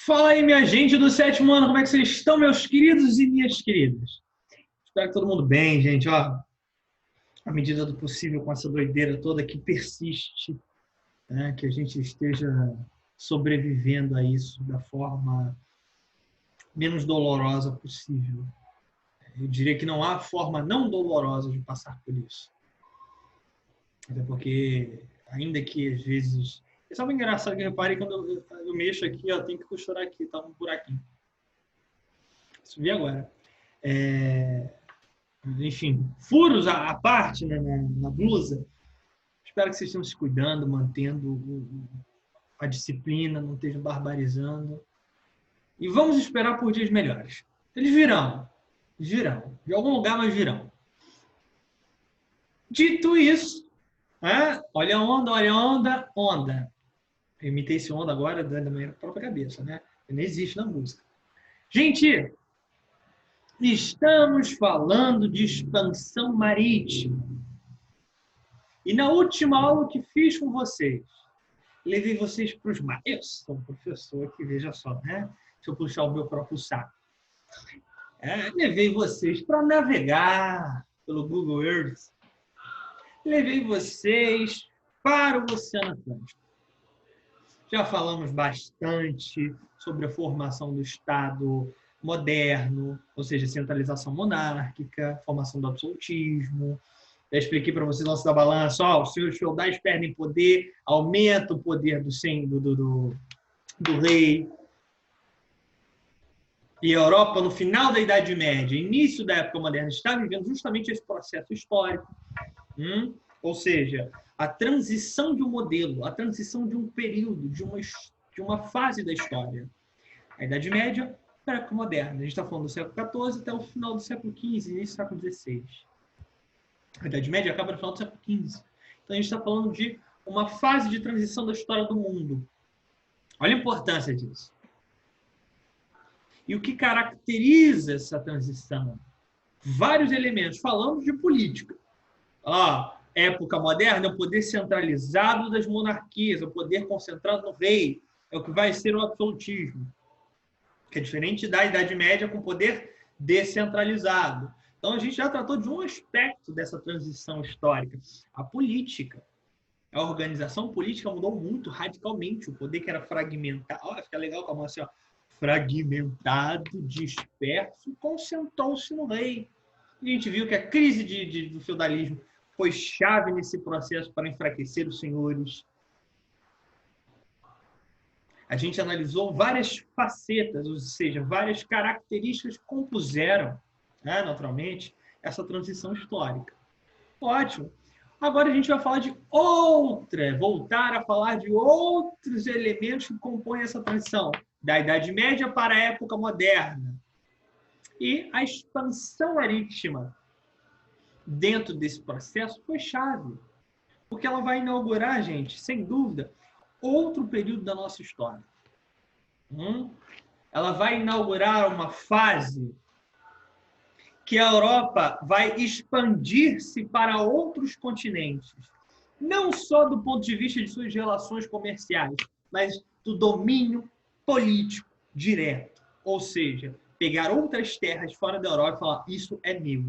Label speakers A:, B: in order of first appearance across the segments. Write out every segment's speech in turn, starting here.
A: Fala aí, minha gente do sétimo ano, como é que vocês estão, meus queridos e minhas queridas? Espero que todo mundo bem, gente. Ó, à medida do possível, com essa doideira toda que persiste, né, que a gente esteja sobrevivendo a isso da forma menos dolorosa possível. Eu diria que não há forma não dolorosa de passar por isso. Até porque, ainda que às vezes... Isso é algo engraçado que eu reparei quando eu mexo aqui, ó, tem que costurar aqui, tá um buraquinho. Subi agora. Enfim, furos à parte, né, na blusa. Espero que vocês estejam se cuidando, mantendo a disciplina, não estejam barbarizando. E vamos esperar por dias melhores. Eles virão. Virão. De algum lugar, mas virão. Dito isso, olha a onda, olha a onda, onda. Eu imitei esse onda agora da minha própria cabeça, né? Não existe na música. Gente, estamos falando de expansão marítima. E na última aula que fiz com vocês, levei vocês para os mares. Eu sou um professor aqui, veja só, né? Deixa eu puxar o meu próprio saco. Levei vocês para navegar pelo Google Earth. Levei vocês para o Oceano Atlântico. Já falamos bastante sobre a formação do Estado moderno, ou seja, centralização monárquica, formação do absolutismo. Já expliquei para vocês nosso da balança, os senhores feudais perdem poder, aumenta o poder do rei. E a Europa, no final da Idade Média, início da época moderna, está vivendo justamente esse processo histórico. Ou seja, a transição de um modelo, a transição de um período, de uma fase da história. A Idade Média para a época moderna. A gente está falando do século XIV até o final do século XV, início do século XVI. A Idade Média acaba no final do século XV. Então, a gente está falando de uma fase de transição da história do mundo. Olha a importância disso. E o que caracteriza essa transição? Vários elementos. Falamos de política. Época moderna é o poder centralizado das monarquias, é o poder concentrado no rei. É o que vai ser o absolutismo. Que é diferente da Idade Média com poder descentralizado. Então, a gente já tratou de um aspecto dessa transição histórica. A política. A organização política mudou muito, radicalmente. O poder que era fragmentado... fica legal com a mão assim, fragmentado, disperso, concentrou-se no rei. E a gente viu que a crise do feudalismo foi chave nesse processo para enfraquecer os senhores. A gente analisou várias facetas, ou seja, várias características que compuseram, naturalmente, essa transição histórica. Ótimo. Agora a gente vai falar de voltar a falar de outros elementos que compõem essa transição, da Idade Média para a época moderna. E a expansão marítima dentro desse processo foi chave, porque ela vai inaugurar, gente, sem dúvida, outro período da nossa história. Ela vai inaugurar uma fase que a Europa vai expandir-se para outros continentes, não só do ponto de vista de suas relações comerciais, mas do domínio político direto. Ou seja, pegar outras terras fora da Europa e falar, isso é meu.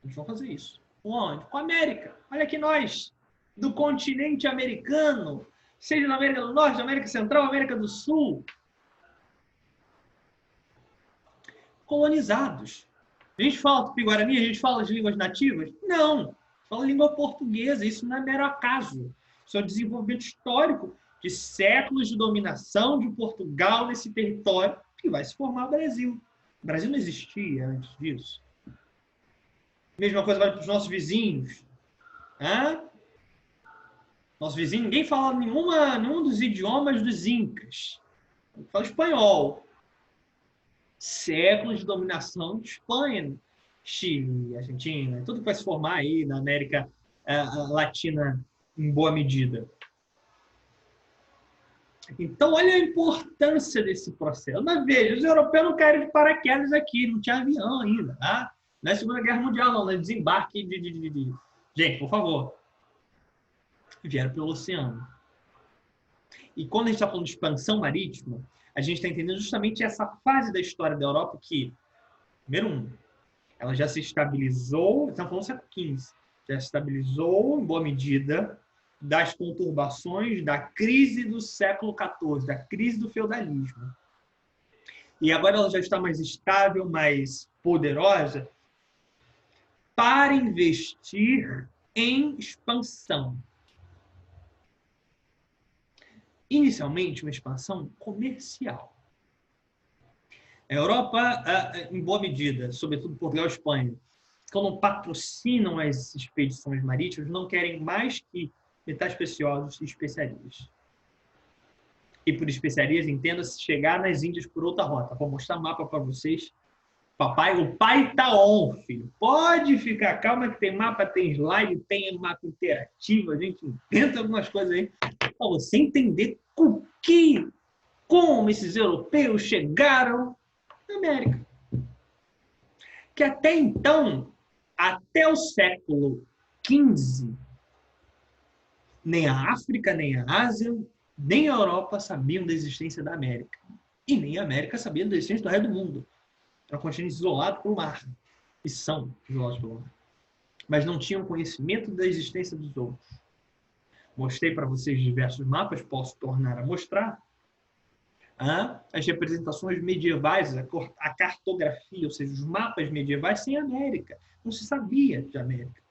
A: A gente vai fazer isso. Onde? Com a América. Olha aqui nós, do continente americano, seja na América do Norte, América Central, América do Sul, colonizados. A gente fala tupi-guarani, a gente fala de línguas nativas? Não. Fala língua portuguesa. Isso não é mero acaso. Isso é o desenvolvimento histórico de séculos de dominação de Portugal nesse território que vai se formar o Brasil. O Brasil não existia antes disso. Mesma coisa vale para os nossos vizinhos. Nosso vizinho, ninguém fala nenhum dos idiomas dos incas. Fala espanhol. Séculos de dominação de Espanha, Chile, Argentina, tudo que vai se formar aí na América Latina em boa medida. Então, olha a importância desse processo. Mas veja, os europeus não caíram de paraquedas aqui, não tinha avião ainda, tá? Não é Segunda Guerra Mundial, não, é desembarque de... Gente, por favor. Vieram pelo oceano. E quando a gente está falando de expansão marítima, a gente está entendendo justamente essa fase da história da Europa que, número um, ela já se estabilizou, estamos falando do século XV, já se estabilizou em boa medida das conturbações da crise do século XIV, da crise do feudalismo. E agora ela já está mais estável, mais poderosa para investir em expansão. Inicialmente, uma expansão comercial. A Europa, em boa medida, sobretudo Portugal e Espanha, quando patrocinam as expedições marítimas, não querem mais que metais preciosos e especiarias. E por especiarias, entenda-se chegar nas Índias por outra rota. Vou mostrar mapa para vocês. Papai, o pai tá on, filho. Pode ficar calma que tem mapa, tem slide, tem mapa interativo. A gente inventa algumas coisas aí para você entender como esses europeus chegaram na América. Que até então, até o século XV, nem a África, nem a Ásia, nem a Europa sabiam da existência da América. E nem a América sabia da existência do resto do mundo. Era um continente isolado pelo mar. E são isolados pelo mar. Mas não tinham conhecimento da existência dos outros. Mostrei para vocês diversos mapas, posso tornar a mostrar. As representações medievais, a cartografia, ou seja, os mapas medievais sem América. Não se sabia de América.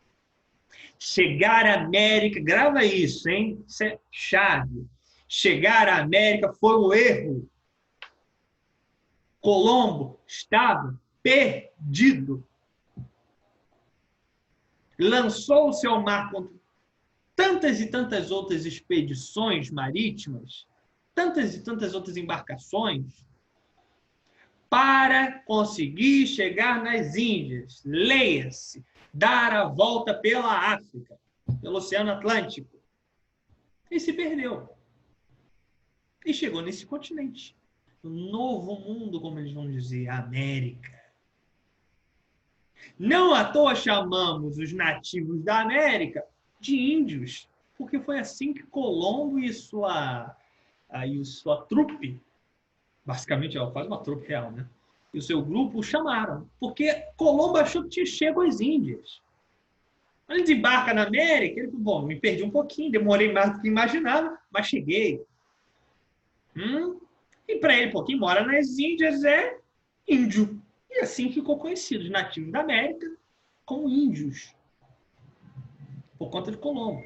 A: Chegar à América, grava isso, hein? Isso é chave. Chegar à América foi um erro. Colombo estava perdido. Lançou-se ao mar contra tantas e tantas outras expedições marítimas, tantas e tantas outras embarcações, para conseguir chegar nas Índias. Leia-se, dar a volta pela África, pelo Oceano Atlântico. E se perdeu. E chegou nesse continente. O novo mundo, como eles vão dizer, a América. Não à toa chamamos os nativos da América de índios, porque foi assim que Colombo e sua trupe, basicamente ela faz uma trupe real, né? E o seu grupo chamaram, porque Colombo achou que tinha chego às Índias. Quando ele desembarca na América, ele falou, bom, me perdi um pouquinho, demorei mais do que imaginava, mas cheguei. E para ele, quem mora nas Índias é índio. E assim ficou conhecido, os nativos da América, como índios, por conta de Colombo.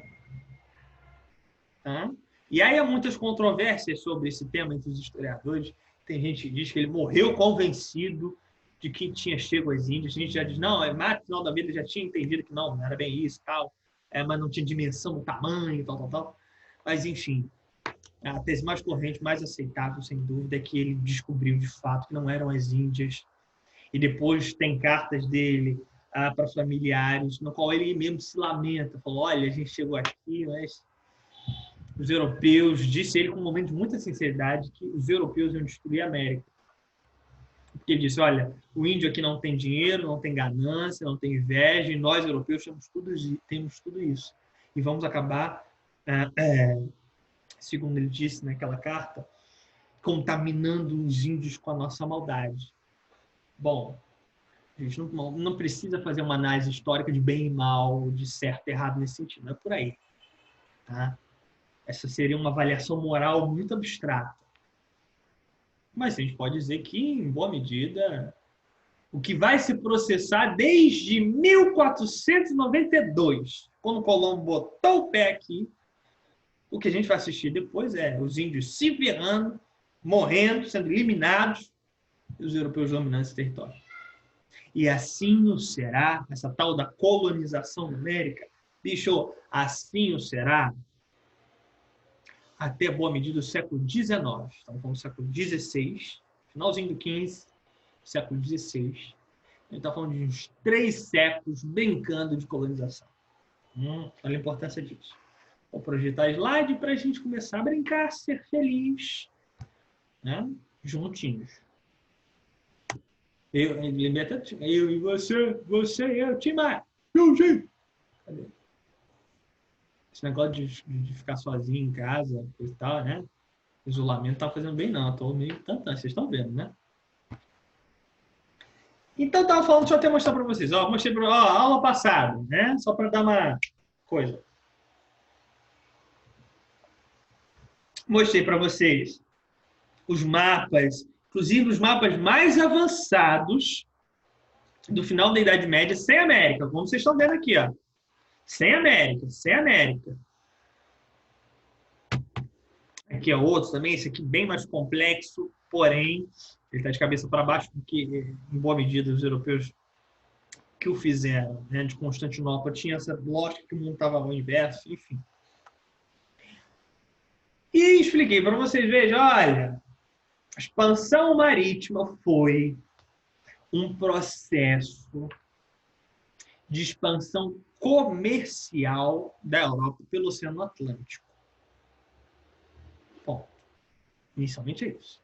A: E aí há muitas controvérsias sobre esse tema entre os historiadores. Tem gente que diz que ele morreu convencido de que tinha chego às Índias. A gente já diz, não, no final da vida já tinha entendido que não era bem isso, tal, mas não tinha dimensão do tamanho, tal. Mas, enfim, a tese mais corrente, mais aceitável, sem dúvida, é que ele descobriu de fato que não eram as Índias. E depois tem cartas dele para familiares, no qual ele mesmo se lamenta. Falou, olha, a gente chegou aqui, mas os europeus, disse ele com um momento de muita sinceridade, que os europeus iam destruir a América. Porque ele disse, olha, o índio aqui não tem dinheiro, não tem ganância, não tem inveja, e nós, europeus, temos tudo isso. E vamos acabar, segundo ele disse naquela carta, contaminando os índios com a nossa maldade. Bom, a gente não precisa fazer uma análise histórica de bem e mal, de certo e errado nesse sentido, não é por aí. Tá? Essa seria uma avaliação moral muito abstrata. Mas a gente pode dizer que, em boa medida, o que vai se processar desde 1492, quando Colombo botou o pé aqui, o que a gente vai assistir depois é os índios se ferrando, morrendo, sendo eliminados, e os europeus dominando esse território. E assim o será, essa tal da colonização da América, bicho, assim o será até boa medida do século XIX. Estamos falando do século XVI, finalzinho do XV, século XVI. A gente está falando de uns 3 séculos brincando de colonização. Olha a importância disso. Vou projetar slide para a gente começar a brincar, ser feliz, né? Juntinhos. Eu e você e eu, Timar. Cadê? Esse negócio de ficar sozinho em casa e tal, né? Isolamento não tá fazendo bem, não. Eu tô meio tantando, vocês estão vendo, né? Então, tava falando, deixa eu até mostrar para vocês. Ó, mostrei para a aula passada, né? Só para dar uma coisa. Mostrei para vocês os mapas, inclusive os mapas mais avançados do final da Idade Média sem América, como vocês estão vendo aqui, ó. Sem América, sem América. Aqui é outro também, esse aqui bem mais complexo, porém, ele está de cabeça para baixo, porque, em boa medida, os europeus que o fizeram, né, de Constantinopla, tinha essa lógica que o mundo estava ao inverso, enfim. E expliquei para vocês, vejam, olha, a expansão marítima foi um processo de expansão comercial da Europa pelo Oceano Atlântico. Bom, inicialmente é isso.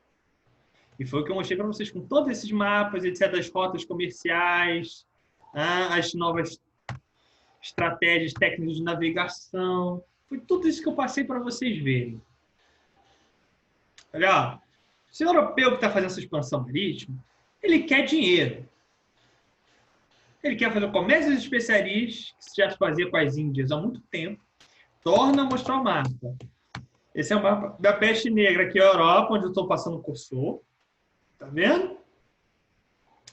A: E foi o que eu mostrei para vocês com todos esses mapas, etc., das rotas comerciais, as novas estratégias técnicas de navegação. Foi tudo isso que eu passei para vocês verem. Olha, se o europeu que está fazendo essa expansão marítima, ele quer dinheiro. Ele quer fazer o comércio das especiarias, que já se fazia com as Índias há muito tempo, torna a mostrar o mapa. Esse é o mapa da peste negra aqui, a Europa, onde eu estou passando o cursor. Tá vendo?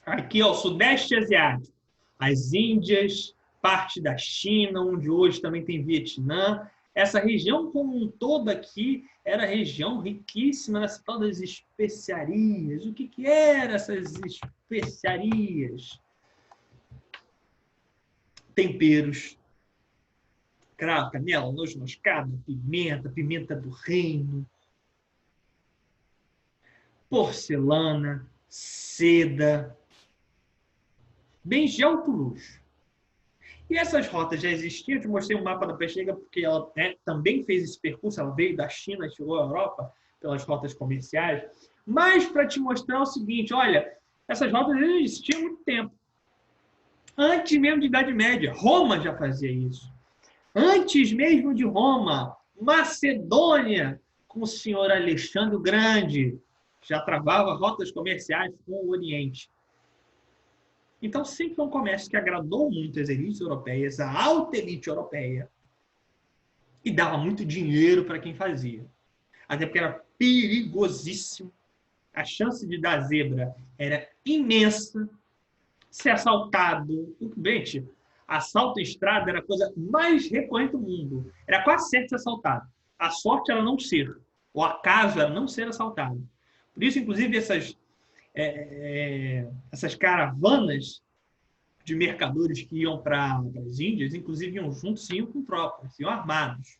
A: Aqui, ó, o Sudeste Asiático. As Índias, parte da China, onde hoje também tem Vietnã. Essa região como um todo aqui era região riquíssima nessa tal das especiarias. O que eram essas especiarias? Temperos. Cravo, canela, noz moscada, pimenta do reino, porcelana, seda, bens de alto luxo. E essas rotas já existiam, eu te mostrei um mapa da peste negra porque ela, né, também fez esse percurso, ela veio da China, chegou à Europa pelas rotas comerciais, mas para te mostrar o seguinte, olha, essas rotas já existiam há muito tempo. Antes mesmo de Idade Média, Roma já fazia isso. Antes mesmo de Roma, Macedônia, com o senhor Alexandre o Grande, já travava rotas comerciais com o Oriente. Então, sempre foi um comércio que agradou muito as elites europeias, a alta elite europeia, e dava muito dinheiro para quem fazia. Até porque era perigosíssimo. A chance de dar zebra era imensa. Ser assaltado. Gente, assalto em estrada era a coisa mais recorrente do mundo. Era quase certo ser assaltado. A sorte era não ser. O acaso era não ser assaltado. Por isso, inclusive, essas caravanas de mercadores que iam para as Índias, inclusive iam juntos, iam com tropas, iam armados.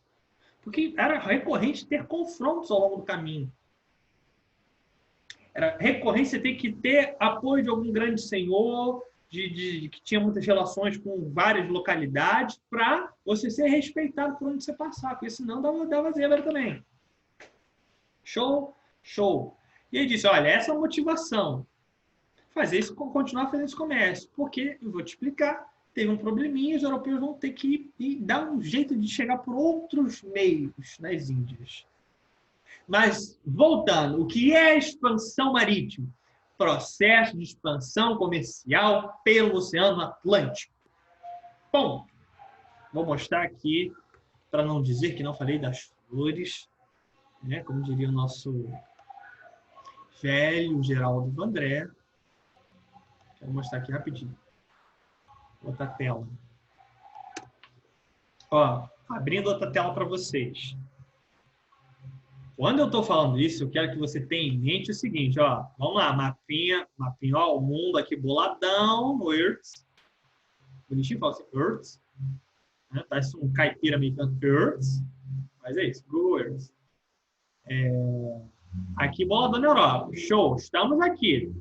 A: Porque era recorrente ter confrontos ao longo do caminho. Era recorrente você ter que ter apoio de algum grande senhor, que tinha muitas relações com várias localidades, para você ser respeitado por onde você passar, porque senão dava zebra também. Show? Show. E ele disse, olha, essa é a motivação. Continuar fazendo esse comércio. Porque, eu vou te explicar, teve um probleminha, os europeus vão ter que ir dar um jeito de chegar por outros meios nas Índias. Mas, voltando, o que é expansão marítima? Processo de expansão comercial pelo Oceano Atlântico. Ponto. Vou mostrar aqui, para não dizer que não falei das flores, né? Como diria o nosso velho Geraldo Vandré. Quero mostrar aqui rapidinho. Outra tela. Ó, abrindo outra tela para vocês. Quando eu estou falando isso, eu quero que você tenha em mente o seguinte, ó, vamos lá, mapinha, ó, o mundo aqui boladão, Earth, bonitinho, fala assim, Earth, né? Parece um caipira americano, Earth, mas é isso, Google Earth. Aqui boladão na Europa, show, estamos aqui.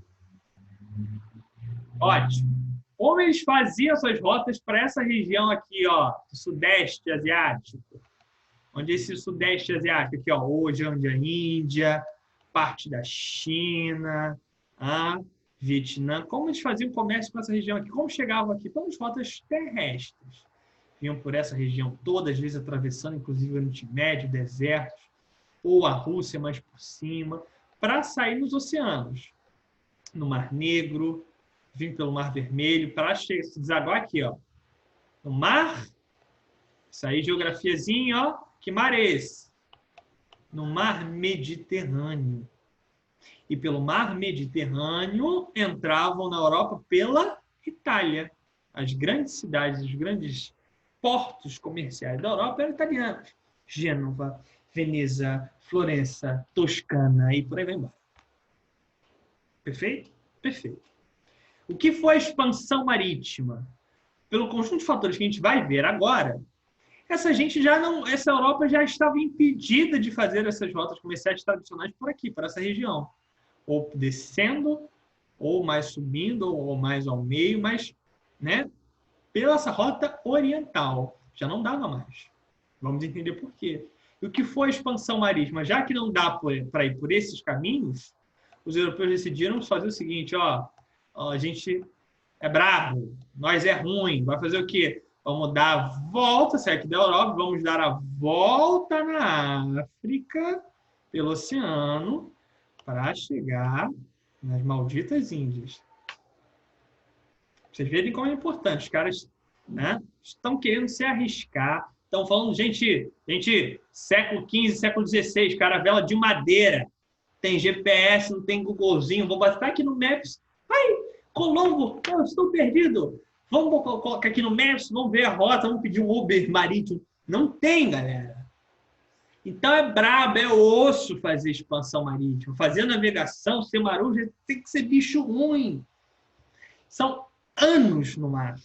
A: Ótimo. Como eles faziam essas rotas para essa região aqui, ó, do Sudeste Asiático? Onde esse Sudeste Asiático aqui, ó, hoje onde a Índia, parte da China, Vietnã, como eles faziam comércio com essa região aqui? Como chegavam aqui? Todas rotas terrestres. Vinham por essa região toda, às vezes atravessando, inclusive, o Oriente Médio, desertos. ou a Rússia mais por cima, para sair nos oceanos. No Mar Negro, vir pelo Mar Vermelho, para se desaguar aqui, ó. No mar, isso aí, geografiazinha, ó. Que mar é esse? No Mar Mediterrâneo. E pelo Mar Mediterrâneo entravam na Europa pela Itália. As grandes cidades, os grandes portos comerciais da Europa eram italianos. Gênova, Veneza, Florença, Toscana e por aí vai embora. Perfeito? Perfeito. O que foi a expansão marítima? Pelo conjunto de fatores que a gente vai ver agora, essa Europa já estava impedida de fazer essas rotas comerciais tradicionais por aqui, por essa região. Ou descendo, ou mais subindo, ou mais ao meio, mas, né, pela essa rota oriental. Já não dava mais. Vamos entender por quê. E o que foi a expansão marítima? Já que não dá para ir por esses caminhos, os europeus decidiram fazer o seguinte, ó, a gente é brabo, nós é ruim, vai fazer o quê? Vamos dar a volta, sair aqui da Europa, vamos dar a volta na África, pelo oceano, para chegar nas malditas Índias. Vocês verem como é importante. Os caras, né, estão querendo se arriscar. Estão falando, gente, século XV, século XVI, caravela de madeira. Tem GPS, não tem Googlezinho. Vou botar aqui no Maps. Ai, Colombo, eu estou perdido. Vamos colocar aqui no Maps, vamos ver a rota, vamos pedir um Uber marítimo. Não tem, galera. Então é brabo, é osso fazer expansão marítima. Fazer navegação, ser marujo, tem que ser bicho ruim. São anos no mar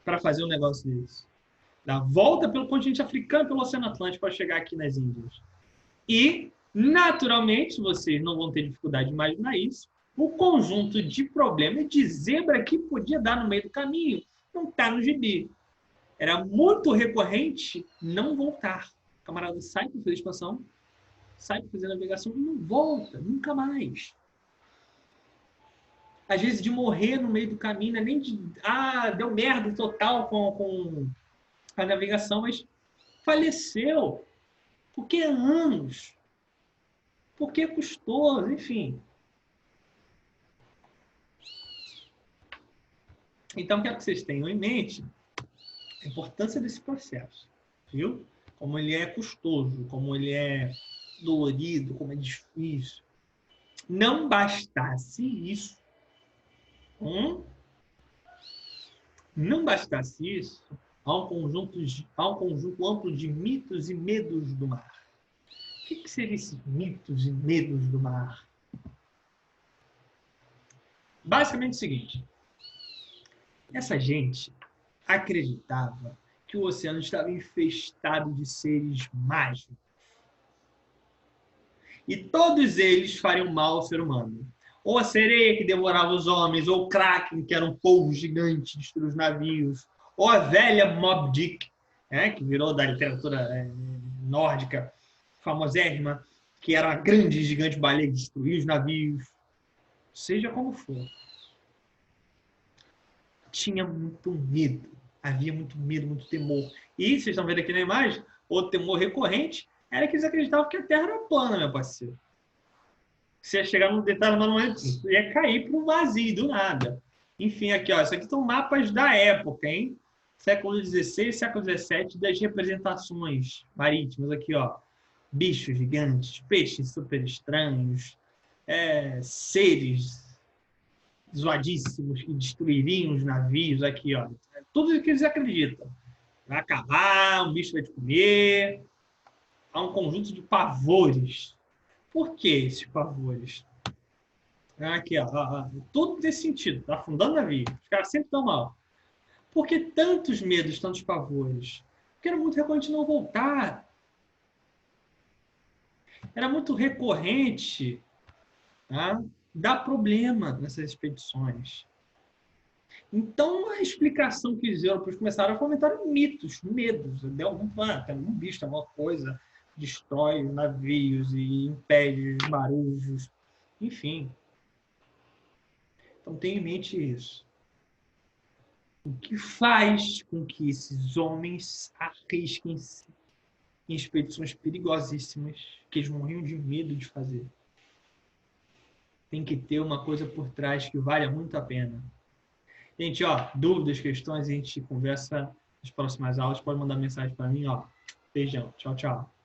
A: para fazer um negócio desse. Dar volta pelo continente africano, pelo Oceano Atlântico, para chegar aqui nas Índias. E, naturalmente, vocês não vão ter dificuldade de imaginar isso, o conjunto de problemas de zebra que podia dar no meio do caminho não está no gibi. Era muito recorrente não voltar. O camarada sai para fazer expansão, sai para fazer navegação e não volta, nunca mais. Às vezes de morrer no meio do caminho, não é nem de deu merda total com a navegação, mas faleceu. Porque anos. Porque é custoso, enfim. Então, quero que vocês tenham em mente a importância desse processo, viu? Como ele é custoso, como ele é dolorido, como é difícil. Não bastasse isso, não bastasse isso, há um conjunto amplo de mitos e medos do mar. O que seriam esses mitos e medos do mar? Basicamente o seguinte: essa gente acreditava que o oceano estava infestado de seres mágicos. E todos eles fariam mal ao ser humano. Ou a sereia que devorava os homens, ou o Kraken, que era um polvo gigante, destruiu os navios, ou a velha Moby Dick, que virou da literatura nórdica, famosérrima, que era uma grande gigante baleia que destruía os navios. Seja como for. Tinha muito medo. Havia muito medo, muito temor. E, vocês estão vendo aqui na imagem, outro temor recorrente era que eles acreditavam que a Terra era plana, meu parceiro. Você ia chegar num detalhe, mas não ia cair para um vazio, do nada. Enfim, aqui, ó, isso aqui são mapas da época, hein? Século XVI, século XVII, das representações marítimas. Aqui, ó, bichos gigantes, peixes super estranhos, seres zoadíssimos que destruiriam os navios. Aqui, ó, tudo o que eles acreditam. Vai acabar, um bicho vai te comer. Há um conjunto de pavores. Por que esses pavores? Aqui, ó, tudo nesse sentido. Tá afundando o navio. Os caras sempre estão mal. Por que tantos medos, tantos pavores? Porque era muito recorrente não voltar. Era muito recorrente, tá, dar problema nessas expedições. Então, a explicação que os europeus começaram a comentar eram mitos, medos. Deu tem algum bicho, alguma coisa, destrói navios e impede os marujos. Enfim. Então, tenha em mente isso. O que faz com que esses homens arrisquem-se em expedições perigosíssimas que eles morriam de medo de fazer. Tem que ter uma coisa por trás que valha muito a pena. Gente, ó, dúvidas, questões, a gente conversa nas próximas aulas. Pode mandar mensagem para mim, ó. Beijão. Tchau, tchau.